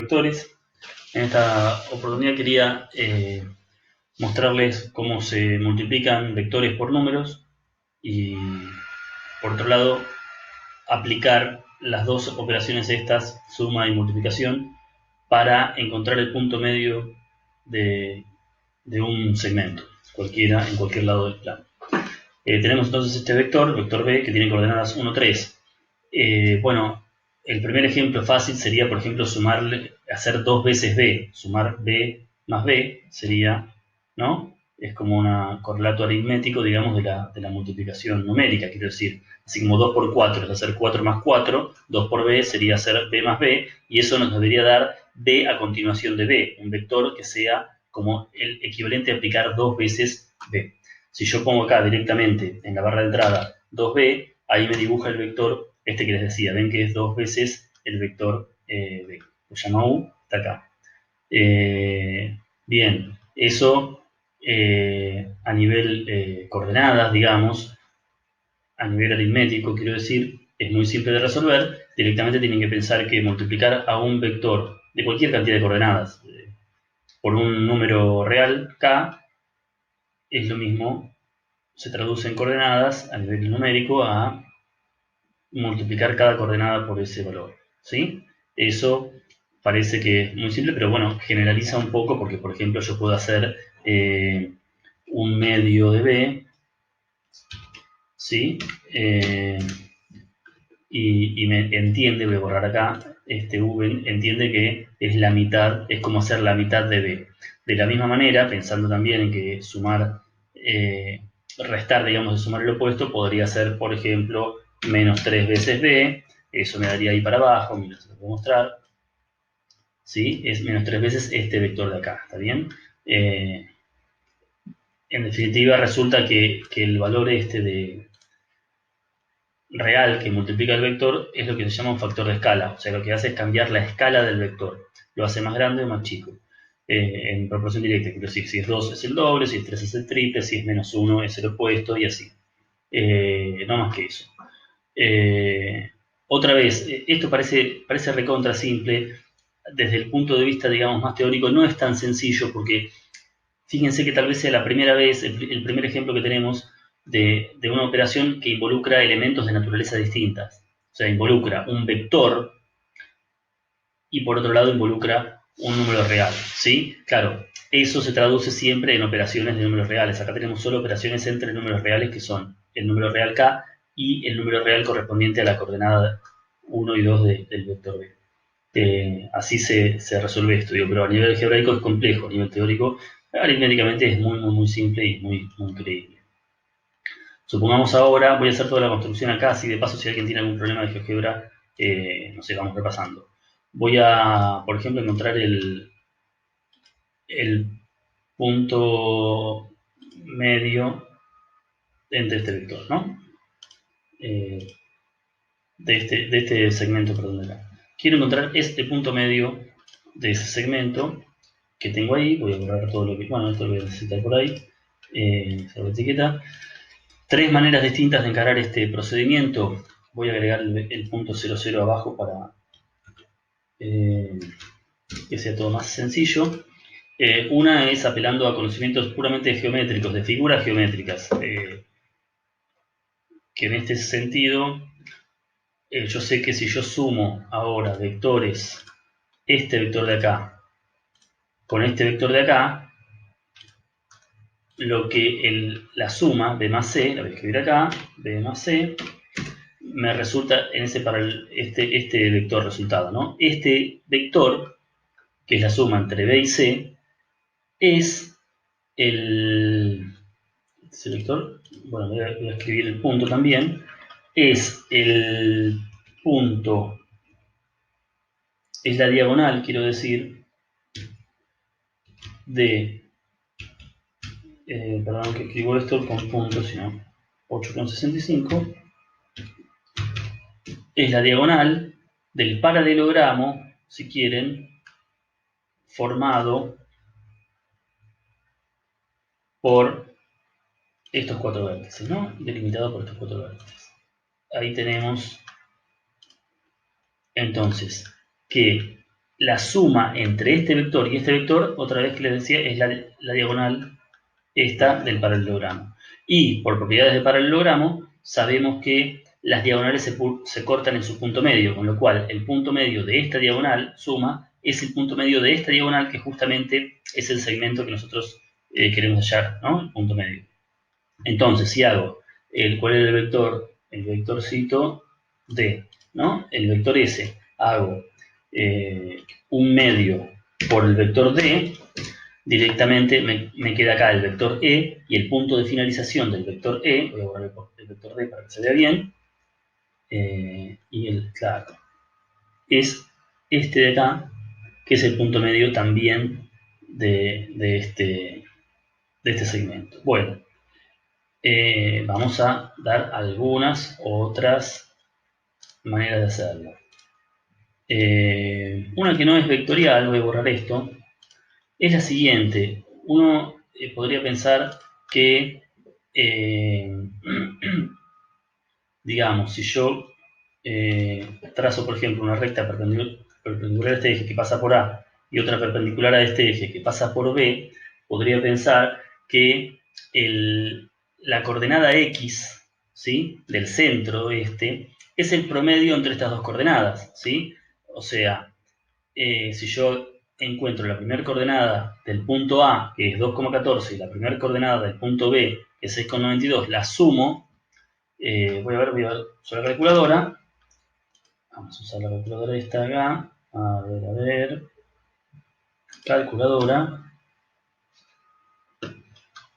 vectores. En esta oportunidad quería mostrarles cómo se multiplican vectores por números y, por otro lado, aplicar las dos operaciones estas, suma y multiplicación, para encontrar el punto medio de un segmento, en cualquier lado del plano. Tenemos entonces este vector B, que tiene coordenadas 1, 3. Bueno, el primer ejemplo fácil sería, por ejemplo, hacer 2 veces B. Sumar B más B sería, ¿no? Es como un correlato aritmético, digamos, de la multiplicación numérica, quiero decir. Así como 2 por 4 es hacer 4 más 4, 2 por B sería hacer B más B, y eso nos debería dar B a continuación de B, un vector que sea como el equivalente a aplicar 2 veces B. Si yo pongo acá directamente en la barra de entrada 2B, ahí me dibuja el vector este que les decía. Ven que es 2 veces el vector B. Lo llamo U, está acá. Bien, eso a nivel coordenadas, digamos, a nivel aritmético, quiero decir, es muy simple de resolver. Directamente tienen que pensar que multiplicar a un vector de cualquier cantidad de coordenadas por un número real, K, es lo mismo, se traduce en coordenadas a nivel numérico a multiplicar cada coordenada por ese valor, ¿sí? Eso parece que es muy simple, pero bueno, generaliza un poco porque, por ejemplo, yo puedo hacer un medio de B, ¿sí? Y me entiende, voy a borrar acá, este V entiende que es la mitad, es como hacer la mitad de B. De la misma manera, pensando también en que sumar, restar, digamos, de sumar el opuesto, podría ser, por ejemplo, menos 3 veces B, eso me daría ahí para abajo, mira, se lo voy a mostrar, ¿sí? Es menos 3 veces este vector de acá, ¿está bien? En definitiva, resulta que el valor este de real que multiplica el vector es lo que se llama un factor de escala, o sea, lo que hace es cambiar la escala del vector, lo hace más grande o más chico, en proporción directa, quiero decir, si es 2 es el doble, si es 3 es el triple, si es menos 1 es el opuesto y así, no más que eso. Otra vez, esto parece recontra simple, desde el punto de vista, digamos, más teórico, no es tan sencillo porque fíjense que tal vez sea la primera vez, el primer ejemplo que tenemos de una operación que involucra elementos de naturaleza distintas. O sea, involucra un vector y por otro lado involucra un número real, ¿sí? Claro, eso se traduce siempre en operaciones de números reales. Acá tenemos solo operaciones entre números reales que son el número real K y el número real correspondiente a la coordenada 1 y 2 del vector B. Así se resuelve esto, digo, pero a nivel algebraico es complejo, a nivel teórico, aritméticamente es muy simple y muy creíble. Supongamos ahora, voy a hacer toda la construcción acá, así de paso si alguien tiene algún problema de GeoGebra, no sé, vamos repasando. Voy a, por ejemplo, encontrar el punto medio entre este vector, ¿no? De este segmento, perdón, de acá. Quiero encontrar este punto medio de ese segmento que tengo ahí. Voy a borrar todo lo que, bueno, esto lo voy a necesitar por ahí, la etiqueta. 3 maneras distintas de encarar este procedimiento. Voy a agregar el punto 00 abajo para que sea todo más sencillo. Una es apelando a conocimientos puramente geométricos, de figuras geométricas, que en este sentido yo sé que si yo sumo ahora vectores, este vector de acá con este vector de acá, lo que la suma B más C, la voy a escribir acá, B más C, me resulta en este vector resultado, ¿no? Este vector, que es la suma entre B y C, es ese vector, bueno, voy a escribir el punto también, es el punto, es la diagonal, quiero decir, de, perdón que escribo esto con puntos, sino 8,65, es la diagonal del paralelogramo, si quieren, formado por estos 4 vértices, ¿no? Delimitado por estos 4 vértices. Ahí tenemos entonces que la suma entre este vector y este vector, otra vez que les decía, es la diagonal esta del paralelogramo. Y por propiedades de paralelogramo, sabemos que las diagonales se cortan en su punto medio, con lo cual el punto medio de esta diagonal, suma, es el punto medio de esta diagonal, que justamente es el segmento que nosotros queremos hallar, ¿no? El punto medio. Entonces, si hago ¿cuál es el vector? El vectorcito D, ¿no? El vector S, hago un medio por el vector D, directamente me queda acá el vector E y el punto de finalización del vector E, voy a borrar el vector D para que se vea bien, y claro, es este de acá, que es el punto medio también de este segmento. Bueno, vamos a dar algunas otras maneras de hacerlo. Una que no es vectorial, voy a borrar esto, es la siguiente. Uno podría pensar que, digamos, si yo trazo, por ejemplo, una recta perpendicular a este eje que pasa por A y otra perpendicular a este eje que pasa por B, podría pensar que la coordenada X, ¿sí?, del centro es el promedio entre estas dos coordenadas, ¿sí? O sea, si yo encuentro la primera coordenada del punto A, que es 2,14, y la primera coordenada del punto B, que es 6,92, la sumo, voy a usar la calculadora. Vamos a usar la calculadora esta de acá. A ver. Calculadora.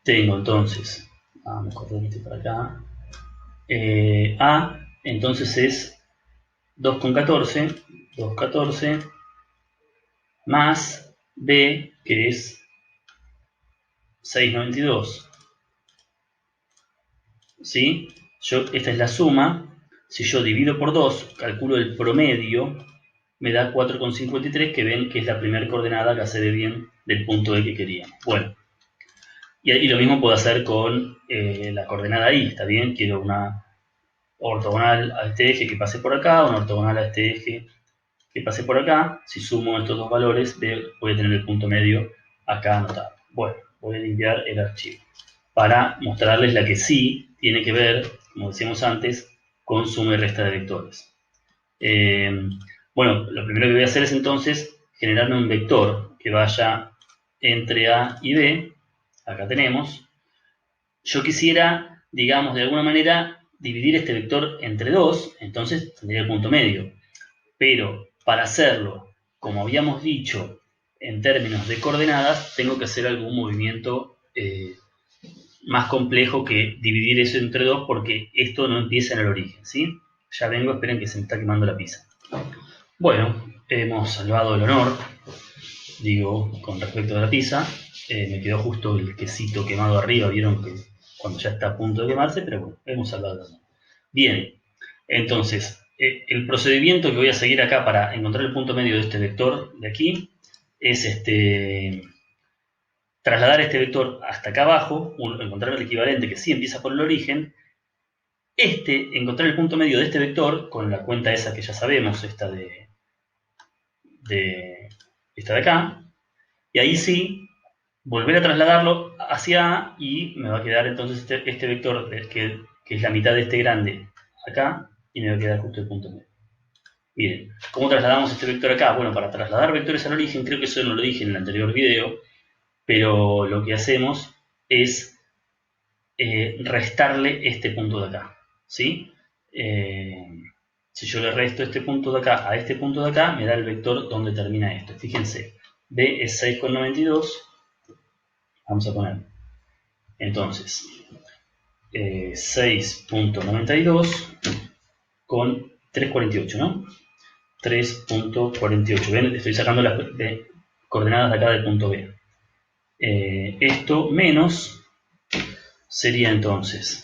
Tengo entonces, vamos a correr este para acá. A, entonces es 2,14. 2,14 más B, que es 6,92. ¿Sí? Esta es la suma. Si yo divido por 2, calculo el promedio, me da 4,53, que ven que es la primera coordenada que hace de bien del punto E que queríamos. Bueno, y lo mismo puedo hacer con la coordenada I, ¿está bien? Quiero una ortogonal a este eje que pase por acá, una ortogonal a este eje que pase por acá. Si sumo estos dos valores, voy a tener el punto medio acá anotado. Bueno, voy a limpiar el archivo para mostrarles la que sí tiene que ver, como decíamos antes, con suma y resta de vectores. Bueno, lo primero que voy a hacer es entonces generarme un vector que vaya entre A y B. Acá tenemos. Yo quisiera, digamos, de alguna manera dividir este vector entre 2, entonces tendría el punto medio. Pero para hacerlo, como habíamos dicho, en términos de coordenadas, tengo que hacer algún movimiento más complejo que dividir eso entre 2, porque esto no empieza en el origen, ¿sí? Ya vengo, esperen que se me está quemando la pizza. Bueno, hemos salvado el honor, digo, con respecto a la pizza. Me quedó justo el quesito quemado arriba, vieron que cuando ya está a punto de quemarse, pero bueno, hemos salvado el honor. Bien, entonces, el procedimiento que voy a seguir acá para encontrar el punto medio de este vector de aquí es trasladar este vector hasta acá abajo, encontrar el equivalente que sí empieza por el origen, encontrar el punto medio de este vector con la cuenta esa que ya sabemos, esta de acá, y ahí sí, volver a trasladarlo hacia A y me va a quedar entonces este vector que es la mitad de este grande acá, y me va a quedar justo el punto medio. Miren, ¿cómo trasladamos este vector acá? Bueno, para trasladar vectores al origen, creo que eso no lo dije en el anterior video, pero lo que hacemos es restarle este punto de acá, ¿sí? Si yo le resto este punto de acá a este punto de acá, me da el vector donde termina esto. Fíjense, B es 6,92, vamos a poner, entonces, 6,92 con 3,48, ¿no? 3,48. ¿Ven? Estoy sacando las coordenadas de acá del punto B. Esto menos sería entonces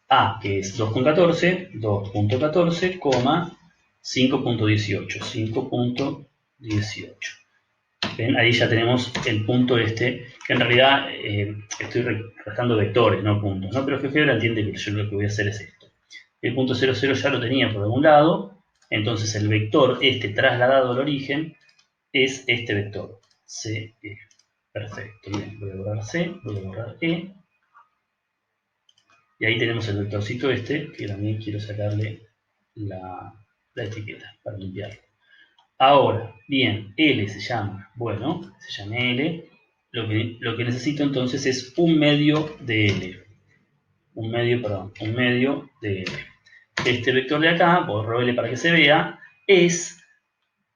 A, que es 2,14, 2,14, 5,18. 5,18. ¿Ven? Ahí ya tenemos el punto que en realidad estoy restando vectores, no puntos, ¿no? Pero GeoGebra entiende que yo lo que voy a hacer es esto. El punto 0,0 ya lo tenía por algún lado, entonces el vector trasladado al origen es este vector, CE. Perfecto, bien, voy a borrar C, voy a borrar E. Y ahí tenemos el vectorcito este, que también quiero sacarle la etiqueta para limpiarlo. Ahora, bien, L se llama, bueno, se llama L. Lo que necesito entonces es un medio de L. Un medio de L. Este vector de acá, borro L para que se vea, es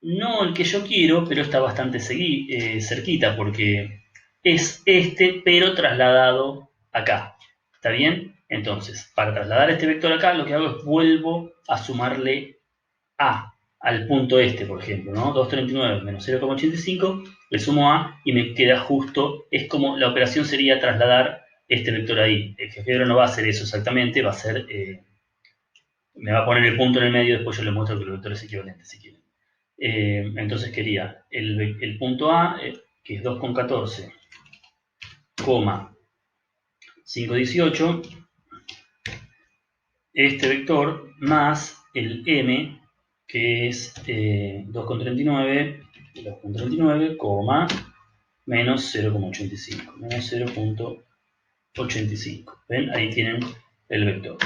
no el que yo quiero, pero está bastante cerquita, porque es este, pero trasladado acá. ¿Está bien? Entonces, para trasladar este vector acá, lo que hago es vuelvo a sumarle A al punto este, por ejemplo, ¿no? 239 menos 0,85, le sumo A y me queda justo, es como la operación sería trasladar este vector ahí. El GeoGebra no va a hacer eso exactamente, va a ser, me va a poner el punto en el medio, después yo le muestro que el vector es equivalente, si quieren. Entonces quería el punto A, que es 2,14, 518, este vector más el M, que es 2,39, menos 0,85, menos 0,85. ¿Ven? Ahí tienen el vector.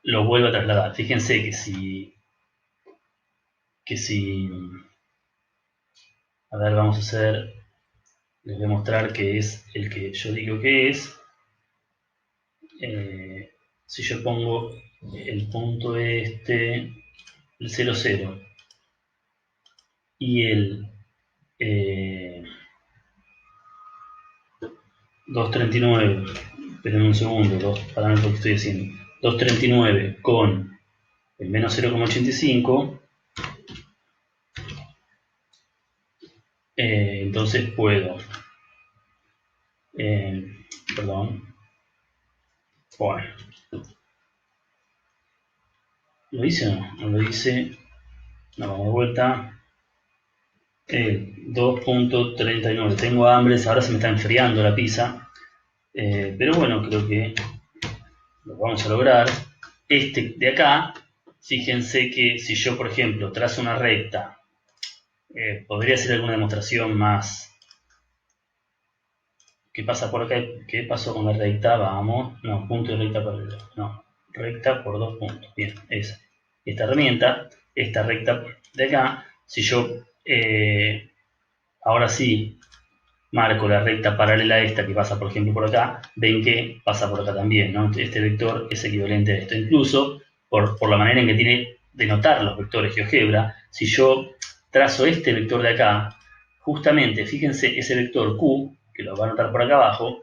Lo vuelvo a trasladar. Fíjense que si, a ver, vamos a hacer, les voy a mostrar que es el que yo digo que es. Si yo pongo el punto este, el 0, 0, y el 239, esperen un segundo, para ver lo que estoy haciendo, 239 con el menos 0,85, entonces puedo, perdón, bueno, ¿lo hice o no? No lo hice, no, vamos de vuelta. 2,39, tengo hambre, ahora se me está enfriando la pizza, pero bueno, creo que lo vamos a lograr. Este de acá, fíjense que si yo, por ejemplo, trazo una recta, podría hacer alguna demostración más. ¿Qué pasa por acá? ¿Qué pasó con la recta? Vamos, no, punto de recta por no, recta por 2 puntos. Bien, esa. Esta herramienta, esta recta de acá, si yo ahora sí marco la recta paralela a esta que pasa, por ejemplo, por acá, ven que pasa por acá también, ¿no? Este vector es equivalente a esto. Incluso, por la manera en que tiene de notar los vectores GeoGebra, si yo trazo este vector de acá, justamente, fíjense, ese vector Q, que lo va a notar por acá abajo,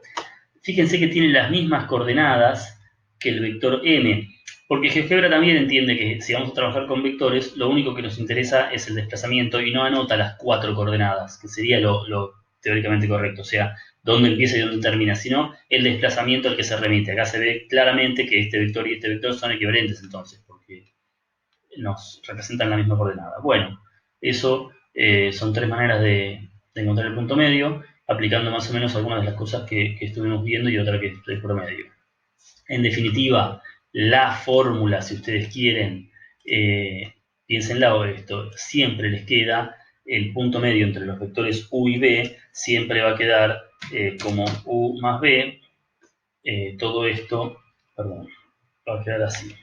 fíjense que tiene las mismas coordenadas que el vector M, porque GeoGebra también entiende que si vamos a trabajar con vectores, lo único que nos interesa es el desplazamiento y no anota las 4 coordenadas, que sería lo teóricamente correcto, o sea, dónde empieza y dónde termina, sino el desplazamiento al que se remite. Acá se ve claramente que este vector y este vector son equivalentes entonces, porque nos representan la misma coordenada. Bueno, eso son 3 maneras de encontrar el punto medio, aplicando más o menos algunas de las cosas que estuvimos viendo y otra que es promedio. En definitiva, la fórmula, si ustedes quieren, piénsenla esto, siempre les queda el punto medio entre los vectores u y b, siempre va a quedar como u más b, todo esto, perdón, va a quedar así,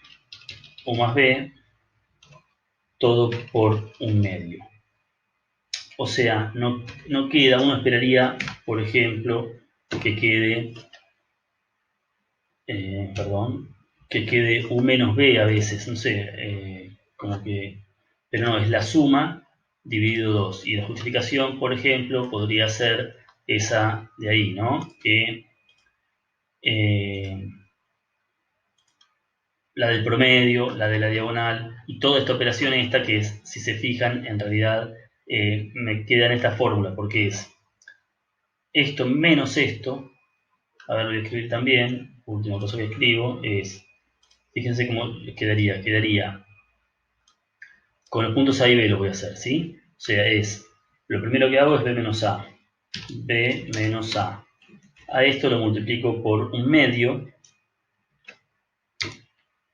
u más b, todo por un medio. O sea, no queda, uno esperaría, por ejemplo, que quede, que quede u menos b a veces, no sé, como que, pero no, es la suma dividido 2. Y la justificación, por ejemplo, podría ser esa de ahí, ¿no? Que la del promedio, la de la diagonal, y toda esta operación esta que es, si se fijan, en realidad me queda en esta fórmula, porque es esto menos esto, a ver, lo voy a escribir también, última cosa que escribo, es, fíjense cómo quedaría, con los puntos A y B lo voy a hacer, ¿sí? O sea, lo primero que hago es B menos A, B menos A. A esto lo multiplico por un medio,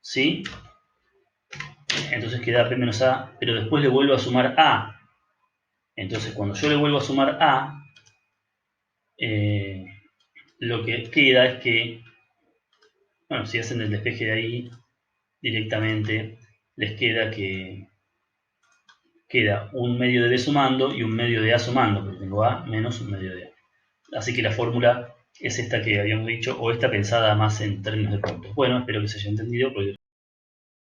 ¿sí? Entonces queda B menos A, pero después le vuelvo a sumar A. Entonces cuando yo le vuelvo a sumar A, lo que queda es que, bueno, si hacen el despeje de ahí directamente, les queda un medio de B sumando y un medio de A sumando, porque tengo A menos un medio de A. Así que la fórmula es esta que habíamos dicho, o esta pensada más en términos de puntos. Bueno, espero que se haya entendido.